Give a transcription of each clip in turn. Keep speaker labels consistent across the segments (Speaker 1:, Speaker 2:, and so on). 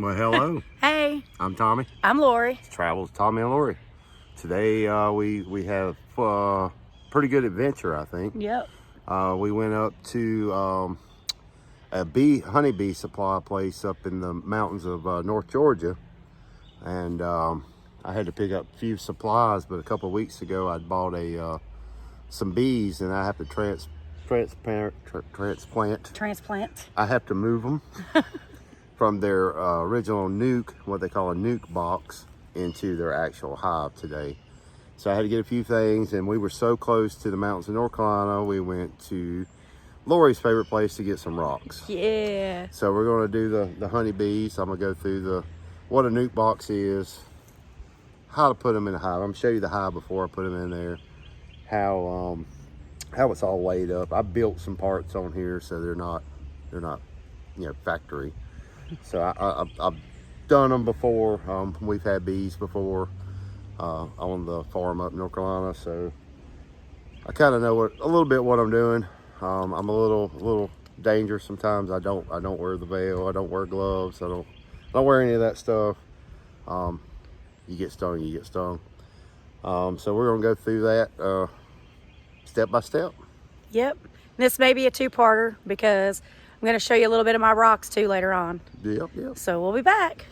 Speaker 1: Well, hello.
Speaker 2: Hey.
Speaker 1: I'm Tommy.
Speaker 2: I'm Lori.
Speaker 1: Travels Tommy and Lori. Today we have pretty good adventure, I think.
Speaker 2: Yep.
Speaker 1: We went up to a honeybee supply place up in the mountains of North Georgia, and I had to pick up a few supplies. But a couple of weeks ago, I'd bought some bees, and I have to transplant. I have to move them from their original nuke, what they call a nuke box, into their actual hive today. So I had to get a few things, and we were so close to the mountains of North Carolina, we went to Lori's favorite place to get some rocks.
Speaker 2: Yeah.
Speaker 1: So we're going to do the honeybees. I'm going to go through what a nuke box is, how to put them in a hive. I'm going to show you the hive before I put them in there, how it's all laid up. I built some parts on here so they're not factory. So I've done them before. We've had bees before on the farm up in North Carolina, so I kind of know a little bit what I'm doing. I'm a little dangerous sometimes. I don't wear the veil. I don't wear gloves. I don't wear any of that stuff. You get stung, you get stung. So we're gonna go through that step by step.
Speaker 2: Yep. This may be a two-parter because I'm going to show you a little bit of my rocks too later on.
Speaker 1: Yep.
Speaker 2: So we'll be back.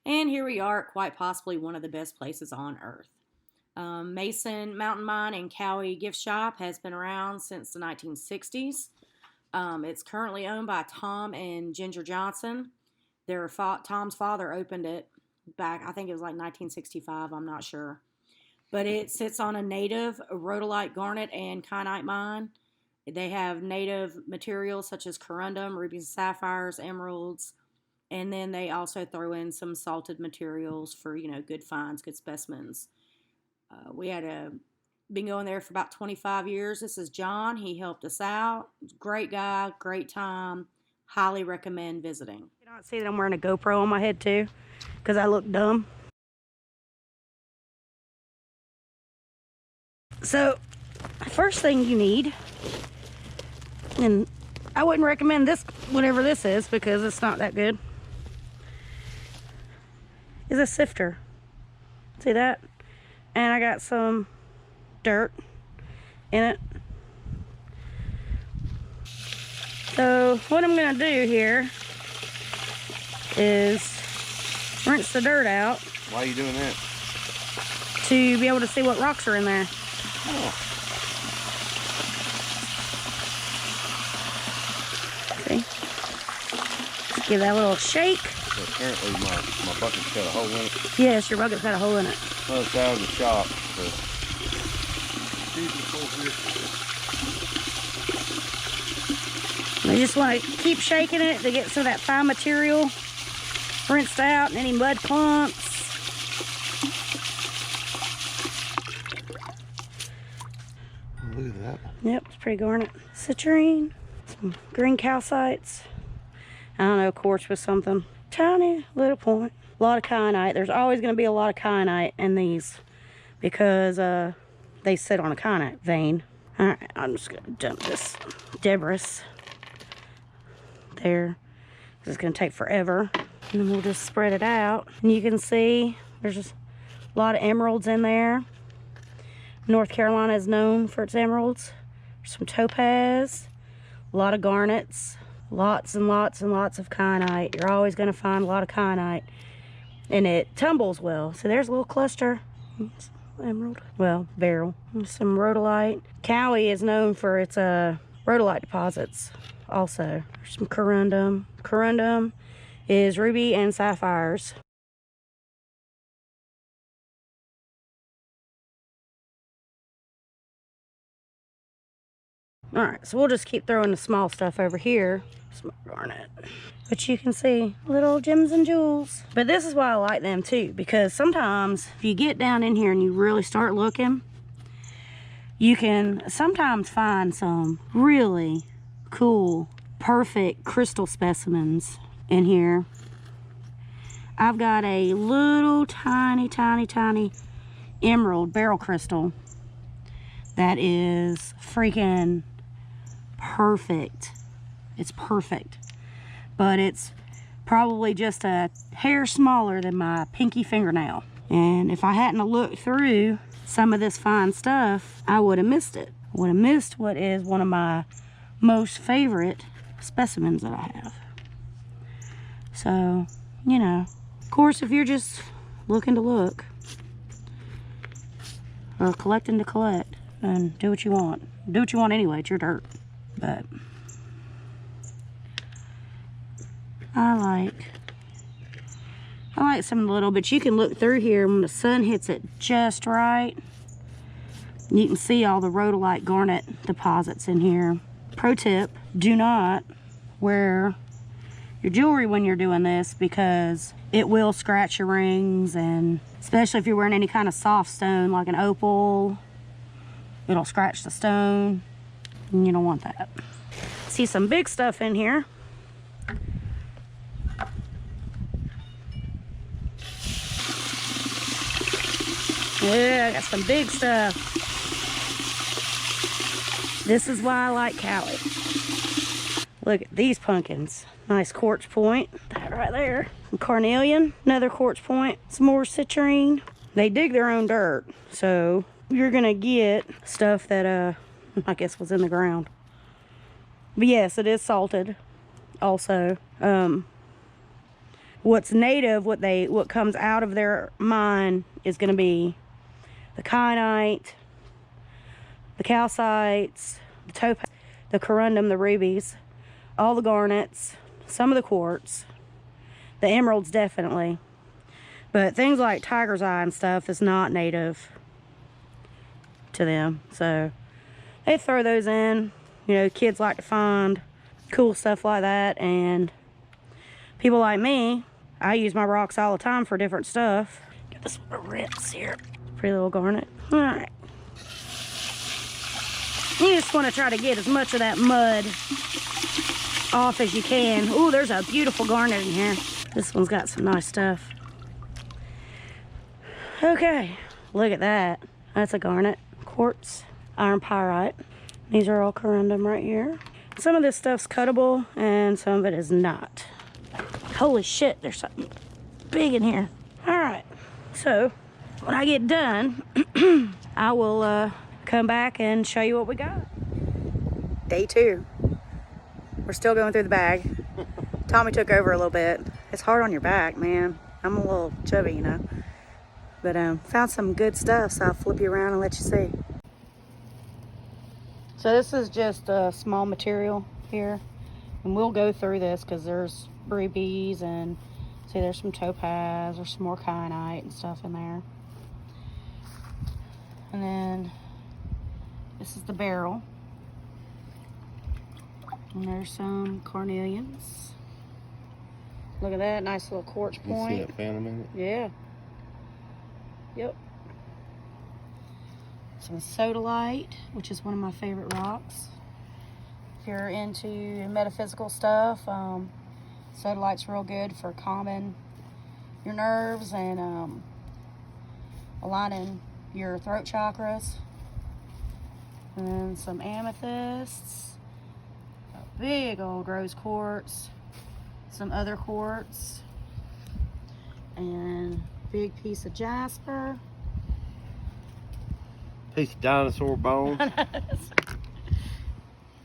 Speaker 2: And here we are at quite possibly one of the best places on earth. Mason Mountain Mine and Cowie Gift Shop has been around since the 1960s. It's currently owned by Tom and Ginger Johnson. Tom's father opened it back, I think it was like 1965, I'm not sure. But it sits on a native rhodolite, garnet, and kyanite mine. They have native materials such as corundum, rubies, sapphires, emeralds, and then they also throw in some salted materials for, good finds, good specimens. We had been going there for about 25 years. This is John. He helped us out. Great guy, great time. Highly recommend visiting. You don't see that I'm wearing a GoPro on my head too, because I look dumb. So, first thing you need, and I wouldn't recommend this, whatever this is, because it's not that good, is a sifter. See that? And I got some dirt in it. So what I'm going to do here is rinse the dirt out.
Speaker 1: Why are you doing that?
Speaker 2: To be able to see what rocks are in there.
Speaker 1: Oh.
Speaker 2: See? Just give that a little shake.
Speaker 1: So apparently my bucket's got a hole in it.
Speaker 2: Yes, your bucket's got a hole in it.
Speaker 1: Well, it's out of the shop. So.
Speaker 2: You just want to keep shaking it to get some of that fine material rinsed out and any mud clumps.
Speaker 1: Look at that.
Speaker 2: Yep, it's pretty garnet. Citrine, some green calcites. I don't know, quartz with something. Tiny little point. A lot of kyanite. There's always going to be a lot of kyanite in these because they sit on a kyanite vein. All right, I'm just going to dump this debris there. This is going to take forever. And then we'll just spread it out. And you can see there's just a lot of emeralds in there. North Carolina is known for its emeralds. There's some topaz, a lot of garnets, lots and lots and lots of kyanite. You're always going to find a lot of kyanite. And it tumbles well. So there's a little cluster. Emerald. Well, beryl. Some rhodolite. Cowie is known for its rhodolite deposits also. There's some corundum. Corundum is ruby and sapphires. Alright, so we'll just keep throwing the small stuff over here. Some garnet. But you can see little gems and jewels. But this is why I like them too, because sometimes if you get down in here and you really start looking, you can sometimes find some really cool, perfect crystal specimens in here. I've got a little tiny emerald barrel crystal that is freaking perfect. It's perfect. But it's probably just a hair smaller than my pinky fingernail. And if I hadn't looked through some of this fine stuff, I would have missed it. I would have missed what is one of my most favorite specimens that I have. So, you know, of course, if you're just looking to look or collecting to collect, then do what you want. Do what you want anyway, it's your dirt. But I like some little, but you can look through here when the sun hits it just right. You can see all the rhodolite garnet deposits in here. Pro tip, do not wear your jewelry when you're doing this because it will scratch your rings, and especially if you're wearing any kind of soft stone like an opal, it'll scratch the stone and you don't want that. See some big stuff in here. Yeah, I got some big stuff. This is why I like Cali. Look at these pumpkins. Nice quartz point. That right there. Some carnelian, another quartz point. Some more citrine. They dig their own dirt, so you're gonna get stuff that I guess was in the ground. But yes, it is salted also. What's native, what comes out of their mine is gonna be the kyanite, the calcites, the topaz, the corundum, the rubies, all the garnets, some of the quartz, the emeralds definitely. But things like tiger's eye and stuff is not native to them. So they throw those in. You know, kids like to find cool stuff like that. And people like me, I use my rocks all the time for different stuff. Get this one a rinse here. Pretty little garnet. All right. You just want to try to get as much of that mud off as you can. Ooh, there's a beautiful garnet in here. This one's got some nice stuff. Okay, look at that. That's a garnet. Quartz, iron pyrite. These are all corundum right here. Some of this stuff's cuttable and some of it is not. Holy shit, there's something big in here. All right, so when I get done, I will come back and show you what we got. Day 2. We're still going through the bag. Tommy took over a little bit. It's hard on your back, man. I'm a little chubby, you know. But found some good stuff, so I'll flip you around and let you see. So this is just a small material here. And we'll go through this because there's rubies and see there's some topaz, there's some more kyanite and stuff in there. And then this is the barrel. And there's some carnelians. Look at that, nice little quartz point.
Speaker 1: You see that phantom in it?
Speaker 2: Yeah. Yep. Some sodalite, which is one of my favorite rocks. If you're into metaphysical stuff, sodalite's real good for calming your nerves and aligning your throat chakras. And then some amethysts, a big old rose quartz, some other quartz, and big piece of jasper.
Speaker 1: Piece of dinosaur bone.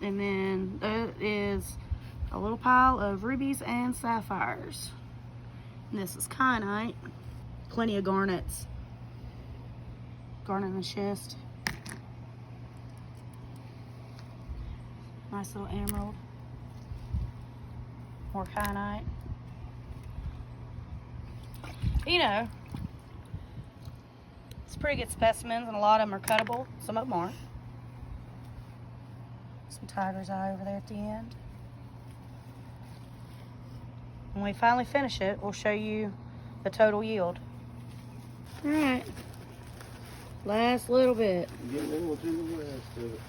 Speaker 2: And then there is a little pile of rubies and sapphires. And this is kyanite. Plenty of garnets. Garnet and schist. Nice little emerald. More kyanite. You know, it's pretty good specimens, and a lot of them are cuttable. Some of them aren't. Some tiger's eye over there at the end. When we finally finish it, we'll show you the total yield. All right, last little bit.
Speaker 1: Get a little to the west of it.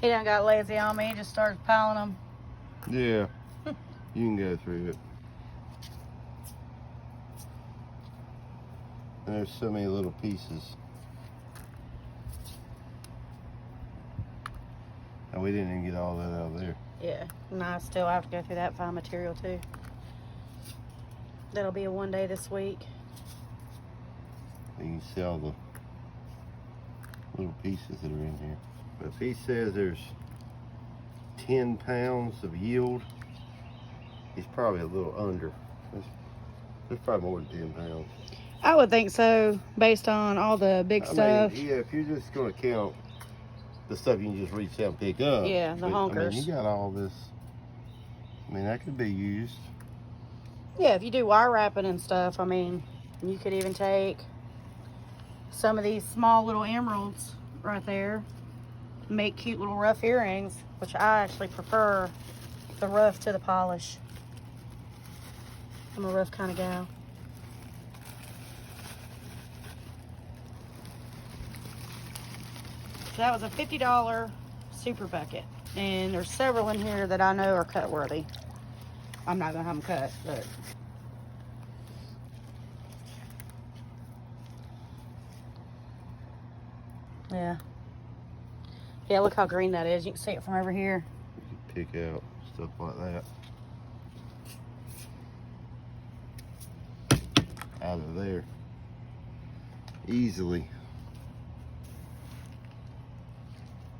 Speaker 2: He done got lazy on me, just started piling them.
Speaker 1: Yeah. You can go through it. And there's so many little pieces. And we didn't even get all that out of there.
Speaker 2: Yeah, and I still have to go through that fine material too. That'll be a one day this week.
Speaker 1: You can see all the little pieces that are in here. But if he says there's 10 pounds of yield, he's probably a little under. There's probably more than 10 pounds.
Speaker 2: I would think so, based on all the big stuff.
Speaker 1: Mean, yeah, if you're just going to count the stuff you can just reach out and pick up.
Speaker 2: Yeah, the honkers.
Speaker 1: I mean, you got all this. I mean, that could be used.
Speaker 2: Yeah, if you do wire wrapping and stuff, I mean, you could even take some of these small little emeralds right there, make cute little rough earrings, which I actually prefer the rough to the polish. I'm a rough kind of gal. So that was a $50 super bucket, and there's several in here that I know are cut worthy. I'm not gonna have them cut, but yeah. Yeah, look how green that is. You can see it from over here.
Speaker 1: You can pick out stuff like that out of there easily.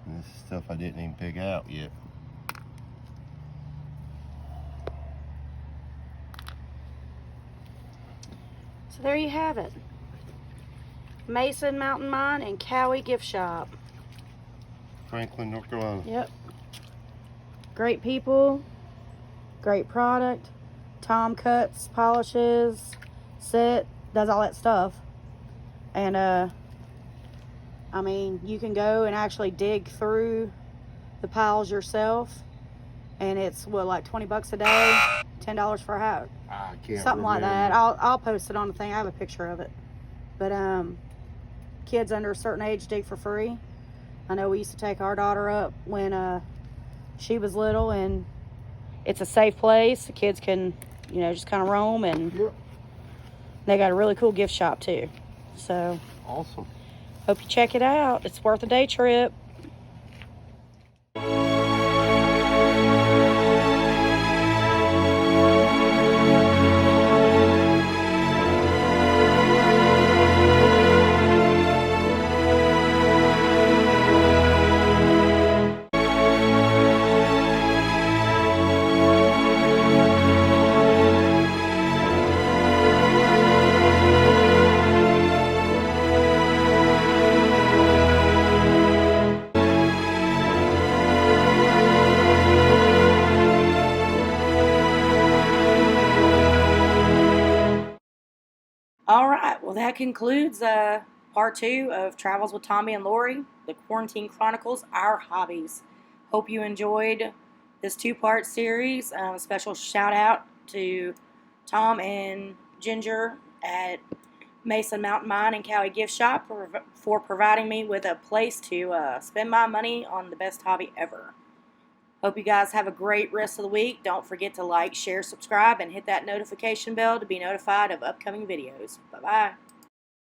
Speaker 1: And this is stuff I didn't even pick out yet.
Speaker 2: So there you have it. Mason Mountain Mine and Cowie Gift Shop.
Speaker 1: Franklin, North Carolina.
Speaker 2: Yep. Great people, great product. Tom cuts, polishes, does all that stuff. And I mean, you can go and actually dig through the piles yourself, and it's what, like 20 bucks a day, $10 for a hat,
Speaker 1: I can't
Speaker 2: something like
Speaker 1: remember.
Speaker 2: that. I'll post it on the thing. I have a picture of it. But kids under a certain age dig for free. I know we used to take our daughter up when she was little, and it's a safe place. The kids can, you know, just kind of roam, and
Speaker 1: Yep.
Speaker 2: they got a really cool gift shop too. So
Speaker 1: Awesome.
Speaker 2: hope you check it out. It's worth a day trip. All right, well, that concludes part 2 of Travels with Tommy and Lori, the Quarantine Chronicles, Our Hobbies. Hope you enjoyed this 2-part series. A special shout out to Tom and Ginger at Mason Mountain Mine and Cowie Gift Shop for providing me with a place to spend my money on the best hobby ever. Hope you guys have a great rest of the week. Don't forget to like, share, subscribe, and hit that notification bell to be notified of upcoming videos. Bye-bye.